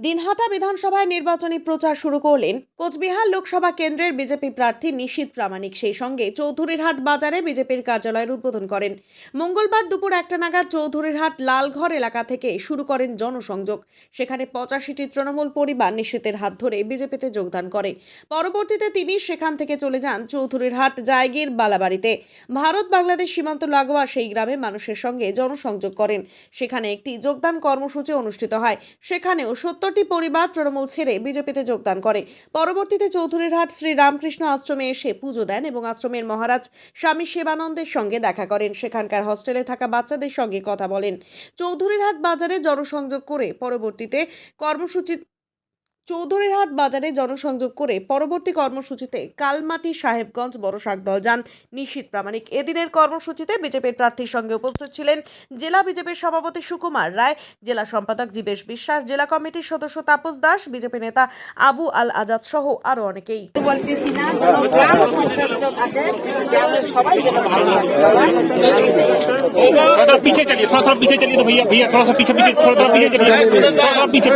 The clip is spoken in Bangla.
দিনহাটা বিধানসভায় নির্বাচনী প্রচার শুরু করলেন কোচবিহার লোকসভা কেন্দ্রের বিজেপি প্রার্থী নিশীথ প্রামাণিক। সেই সঙ্গে চৌধুরীরহাট বাজারে বিজেপির কার্যালয়ের উদ্বোধন করেন। মঙ্গলবার দুপুর 1টা নাগাদ চৌধুরীরহাট লালঘর এলাকা থেকে শুরু করেন জনসংযোগ। সেখানে 85টি তৃণমূল পরিবার নিশীথের হাত ধরে বিজেপিতে যোগদান করে। পরবর্তীতে তিনি সেখান থেকে চলে যান চৌধুরীরহাট জায়গির বালাবাড়িতে। ভারত বাংলাদেশ সীমান্ত লাগোয়া সেই গ্রামে মানুষের সঙ্গে জনসংযোগ করেন। সেখানে একটি যোগদান কর্মসূচি অনুষ্ঠিত হয়। সেখানেও 70টি পরিবার তৃণমূল ছেড়ে বিজেপিতে যোগদান করে। পরবর্তীতে চৌধুরীরহাট শ্রী রামকৃষ্ণ আশ্রমে এসে পুজো দেন এবং আশ্রমের মহারাজ স্বামী শিবানন্দের সঙ্গে দেখা করেন। সেখানকার হস্টেলে থাকা বাচ্চাদের সঙ্গে কথা বলেন। চৌধুরীরহাট বাজারে জনসংযোগ করে পরবর্তী কর্মসূচিতে কালমাটি সাহেবগঞ্জ বড় শাকদল যান নিশীথ প্রামাণিক। এদিনের কর্মসূচিতে বিজেপির প্রার্থীর সঙ্গে উপস্থিত ছিলেন জেলা বিজেপির সভাপতি সুকুমার রায়, জেলা সম্পাদক জীবেশ বিশ্বাস, জেলা কমিটির সদস্য তাপস দাস, বিজেপি নেতা আবু আল আজাদ সহ আরো অনেকেই। पीछे चलिए, थोड़ा पीछे चलिए तो भैया भैया थोड़ा सा पीछे थोड़ा पीछे चलिए, थोड़ा पीछे